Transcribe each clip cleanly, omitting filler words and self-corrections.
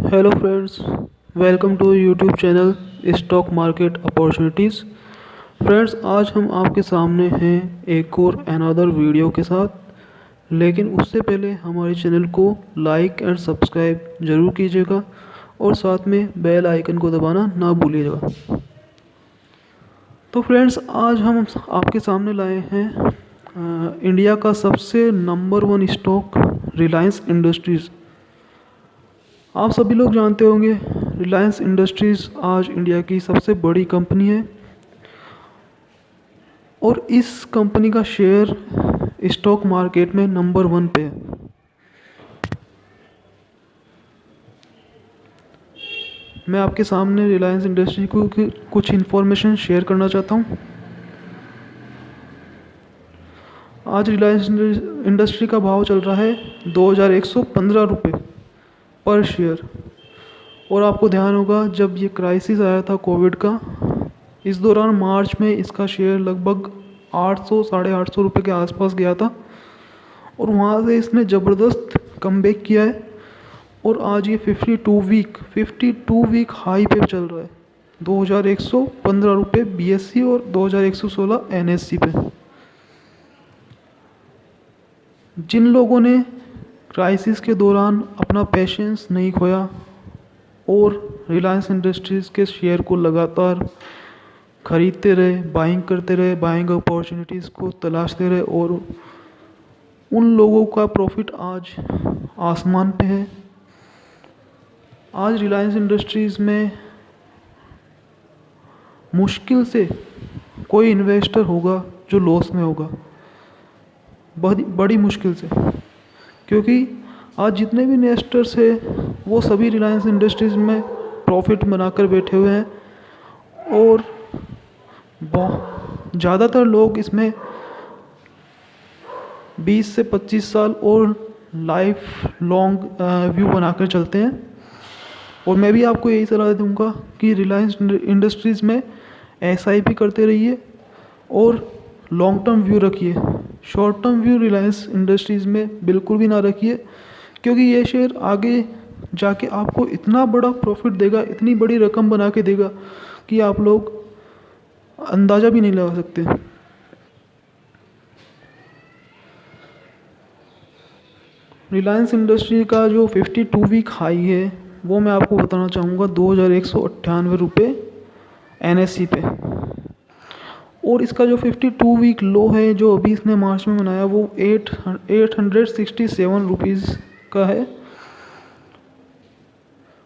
Hello friends, welcome to YouTube channel stock market opportunities. Friends, आज हम आपके सामने हैं एक और अनदर वीडियो के साथ। लेकिन उससे पहले हमारे चैनल को लाइक एंड सब्सक्राइब ज़रूर कीजिएगा और साथ में बेल आइकन को दबाना ना भूलिएगा। तो फ्रेंड्स, आज हम आपके सामने लाए हैं इंडिया का सबसे नंबर 1 स्टॉक रिलायंस इंडस्ट्रीज़। आप सभी लोग जानते होंगे रिलायंस इंडस्ट्रीज़ आज इंडिया की सबसे बड़ी कंपनी है और इस कंपनी का शेयर स्टॉक मार्केट में नंबर 1 पे है। मैं आपके सामने रिलायंस इंडस्ट्री को कुछ इन्फॉर्मेशन शेयर करना चाहता हूँ। आज रिलायंस इंडस्ट्री का भाव चल रहा है 2115 रुपये पर शेयर। और आपको ध्यान होगा जब ये क्राइसिस आया था कोविड का, इस दौरान मार्च में इसका शेयर लगभग 800 साढ़े 800 रुपये के आसपास गया था और वहाँ से इसने ज़बरदस्त कमबैक किया है और आज ये 52 वीक हाई पे चल रहा है 2115 रुपये BSE और 2116 NSE पे। जिन लोगों ने क्राइसिस के दौरान अपना पेशेंस नहीं खोया और रिलायंस इंडस्ट्रीज़ के शेयर को लगातार खरीदते रहे, बाइंग करते रहे, बाइंग अपॉर्चुनिटीज़ को तलाशते रहे, और उन लोगों का प्रॉफिट आज आसमान पे है। आज रिलायंस इंडस्ट्रीज़ में मुश्किल से कोई इन्वेस्टर होगा जो लॉस में होगा, बड़ी मुश्किल से, क्योंकि आज जितने भी इन्वेस्टर्स हैं वो सभी रिलायंस इंडस्ट्रीज़ में प्रॉफिट बनाकर बैठे हुए हैं और ज़्यादातर लोग इसमें 20 से 25 साल और लाइफ लॉन्ग व्यू बनाकर चलते हैं। और मैं भी आपको यही सलाह दूंगा कि रिलायंस इंडस्ट्रीज़ में SIP करते रहिए और लॉन्ग टर्म व्यू रखिए। Short term view Reliance industries में बिल्कुल भी ना रखिए, क्योंकि ये शेयर आगे जाके आपको इतना बड़ा प्रॉफिट देगा, इतनी बड़ी रकम बना के देगा कि आप लोग अंदाज़ा भी नहीं लगा सकते। रिलायंस इंडस्ट्री का जो 52 वीक हाई है वो मैं आपको बताना चाहूँगा 2198 रुपये NSE पे। और इसका जो 52 वीक लो है जो अभी इसने मार्च में बनाया वो 867 रुपीज़ का है।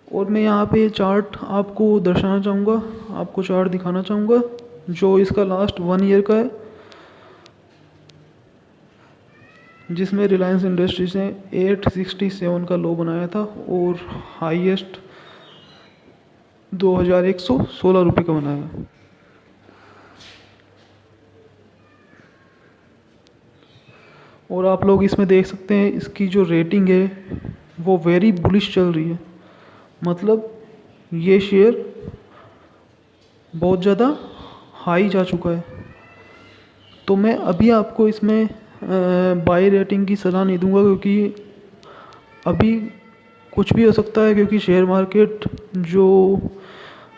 और मैं यहाँ पे चार्ट आपको दर्शाना चाहूँगा, आपको चार्ट दिखाना चाहूँगा जो इसका लास्ट 1 ईयर का है, जिसमें रिलायंस इंडस्ट्रीज ने 867 का लो बनाया था और हाईएस्ट 2116 रुपये का बनाया। और आप लोग इसमें देख सकते हैं इसकी जो रेटिंग है वो वेरी बुलिश चल रही है, मतलब ये शेयर बहुत ज़्यादा हाई जा चुका है। तो मैं अभी आपको इसमें बाई रेटिंग की सलाह नहीं दूंगा, क्योंकि अभी कुछ भी हो सकता है, क्योंकि शेयर मार्केट जो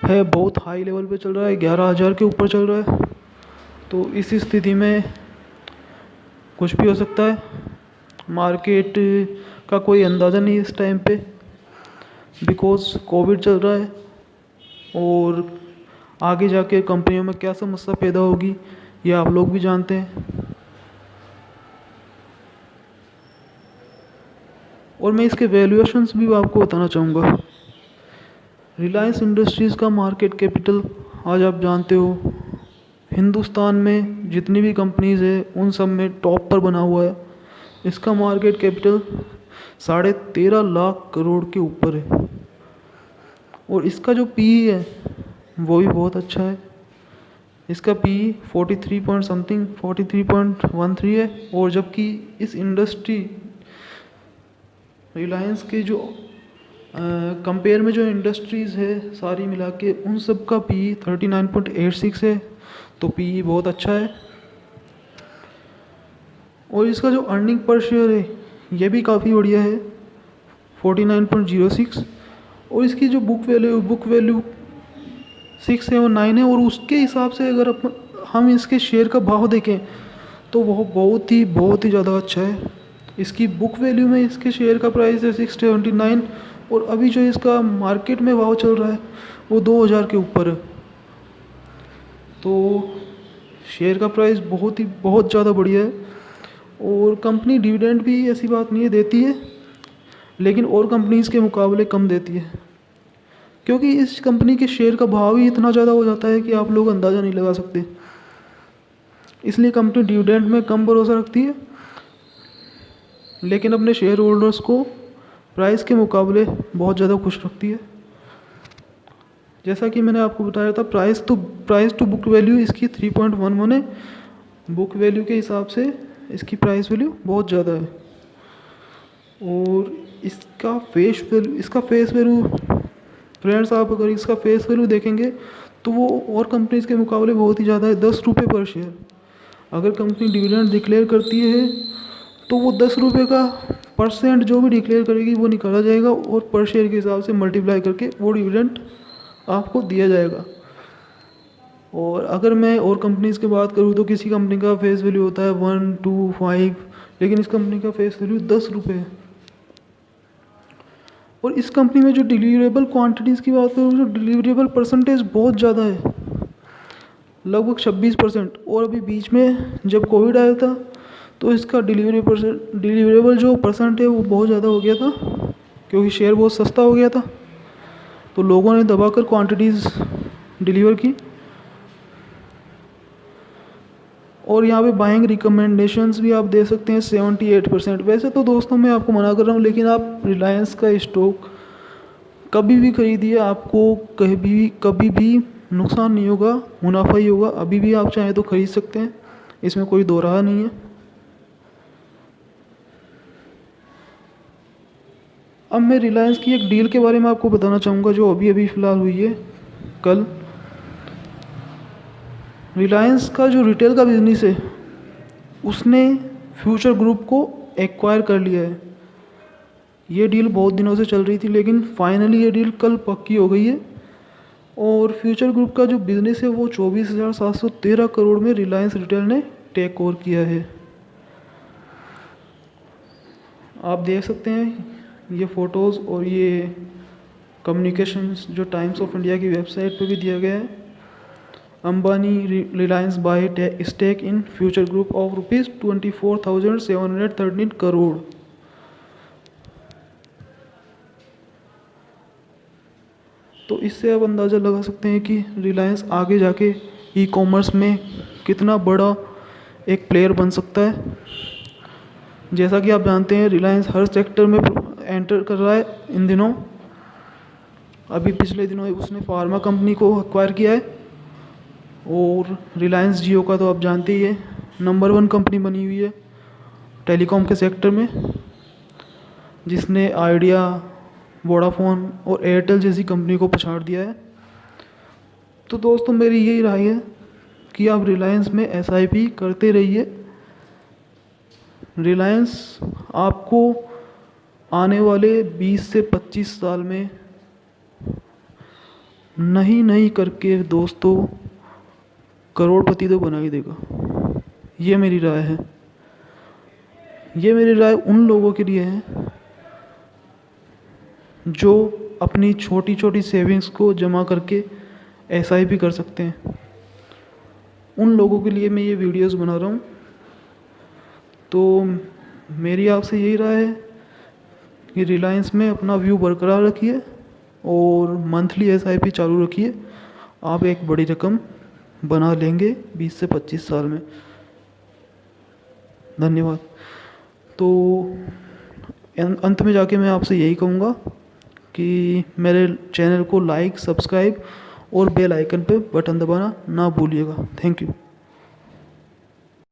है बहुत हाई लेवल पे चल रहा है, 11,000 के ऊपर चल रहा है। तो इस स्थिति में कुछ भी हो सकता है, मार्केट का कोई अंदाज़ा नहीं इस टाइम पे, बिकॉज कोविड चल रहा है और आगे जाके कंपनियों में क्या समस्या पैदा होगी ये आप लोग भी जानते हैं। और मैं इसके वैल्यूएशंस भी आपको बताना चाहूँगा। रिलायंस इंडस्ट्रीज़ का मार्केट कैपिटल आज आप जानते हो हिंदुस्तान में जितनी भी कंपनीज़ है उन सब में टॉप पर बना हुआ है। इसका मार्केट कैपिटल 13.5 लाख करोड़ के ऊपर है और इसका जो PE है वो भी बहुत अच्छा है। इसका PE 43.13 है। और जबकि इस इंडस्ट्री रिलायंस के जो कंपेयर में जो इंडस्ट्रीज़ है सारी मिला के उन सब का PE 39.86 है, तो PE बहुत अच्छा है। और इसका जो अर्निंग पर शेयर है ये भी काफ़ी बढ़िया है 49.06। और इसकी जो बुक वैल्यू 679 है, और उसके हिसाब से अगर हम इसके शेयर का भाव देखें तो वह बहुत ही ज़्यादा अच्छा है। इसकी बुक वैल्यू में इसके शेयर का प्राइस है 679, और अभी जो इसका मार्केट में भाव चल रहा है वो 2000 के ऊपर है। तो शेयर का प्राइस बहुत ज़्यादा बढ़िया है। और कंपनी डिविडेंड भी ऐसी बात नहीं है देती है, लेकिन और कंपनीज़ के मुकाबले कम देती है, क्योंकि इस कंपनी के शेयर का भाव ही इतना ज़्यादा हो जाता है कि आप लोग अंदाज़ा नहीं लगा सकते। इसलिए कंपनी डिविडेंड में कम भरोसा रखती है, लेकिन अपने शेयर होल्डर्स को प्राइस के मुकाबले बहुत ज़्यादा खुश रखती है। जैसा कि मैंने आपको बताया था, प्राइस टू बुक वैल्यू इसकी 3.11 है। बुक वैल्यू के हिसाब से इसकी प्राइस वैल्यू बहुत ज़्यादा है। और इसका फेस वैल्यू फ्रेंड्स, आप अगर इसका फेस वैल्यू देखेंगे तो वो और कंपनीज़ के मुकाबले बहुत ही ज़्यादा है, 10 रुपये पर शेयर। अगर कंपनी डिविडेंड डिक्लेयर करती है तो वो 10 रुपये का परसेंट जो भी डिक्लेयर करेगी वो निकाला जाएगा, और पर शेयर के हिसाब से मल्टीप्लाई करके वो डिविडेंड आपको दिया जाएगा। और अगर मैं और कंपनीज़ की बात करूँ तो किसी कंपनी का फेस वैल्यू होता है 1, 2, 5, लेकिन इस कंपनी का फेस वैल्यू 10 रुपये है। और इस कंपनी में जो डिलीवरेबल क्वांटिटीज़ की बात करूँ, जो डिलीवरेबल परसेंटेज बहुत ज़्यादा है, लगभग 26%। और अभी बीच में जब कोविड आया था तो इसका डिलीवरेबल जो परसेंट है वो बहुत ज़्यादा हो गया था, क्योंकि शेयर बहुत सस्ता हो गया था, तो लोगों ने दबाकर क्वांटिटीज़ डिलीवर की। और यहाँ पे बाइंग रिकमेंडेशंस भी आप दे सकते हैं 78%। वैसे तो दोस्तों मैं आपको मना कर रहा हूँ, लेकिन आप रिलायंस का स्टॉक कभी भी खरीदिए, आपको कभी भी नुकसान नहीं होगा, मुनाफा ही होगा। अभी भी आप चाहें तो खरीद सकते हैं, इसमें कोई दो राह नहीं है। अब मैं रिलायंस की एक डील के बारे में आपको बताना चाहूँगा जो अभी फ़िलहाल हुई है कल। रिलायंस का जो रिटेल का बिज़नेस है उसने फ्यूचर ग्रुप को एक्वायर कर लिया है। ये डील बहुत दिनों से चल रही थी, लेकिन फाइनली ये डील कल पक्की हो गई है। और फ्यूचर ग्रुप का जो बिज़नेस है वो 24,713 करोड़ में रिलायंस रिटेल ने टेक ओवर किया है। आप देख सकते हैं ये फ़ोटोज़ और ये कम्युनिकेशंस जो टाइम्स ऑफ इंडिया की वेबसाइट पे भी दिया गया है। Ambani Reliance buy stake in Future Group of ₹24,713 crore. तो इससे आप अंदाज़ा लगा सकते हैं कि रिलायंस आगे जाके ई कॉमर्स में कितना बड़ा एक प्लेयर बन सकता है। जैसा कि आप जानते हैं रिलायंस हर सेक्टर में एंटर कर रहा है इन दिनों। अभी पिछले दिनों उसने फार्मा कंपनी को एक्वायर किया है, और रिलायंस जियो का तो आप जानते ही है, नंबर 1 कंपनी बनी हुई है टेलीकॉम के सेक्टर में, जिसने आइडिया, वोडाफोन और एयरटेल जैसी कंपनी को पछाड़ दिया है। तो दोस्तों मेरी यही राय है कि आप रिलायंस में SIP करते रहिए। रिलायंस आपको आने वाले 20 से 25 साल में नहीं करके दोस्तों करोड़पति तो बना ही देगा। ये मेरी राय है। ये मेरी राय उन लोगों के लिए है जो अपनी छोटी छोटी सेविंग्स को जमा करके SIP कर सकते हैं। उन लोगों के लिए मैं ये वीडियोस बना रहा हूँ। तो मेरी आपसे यही राय है कि रिलायंस में अपना व्यू बरकरार रखिए और मंथली SIP चालू रखिए। आप एक बड़ी रकम बना लेंगे 20 से 25 साल में। धन्यवाद। तो अंत में जाके मैं आपसे यही कहूँगा कि मेरे चैनल को लाइक, सब्सक्राइब और बेल आइकन पे बटन दबाना ना भूलिएगा। Thank you.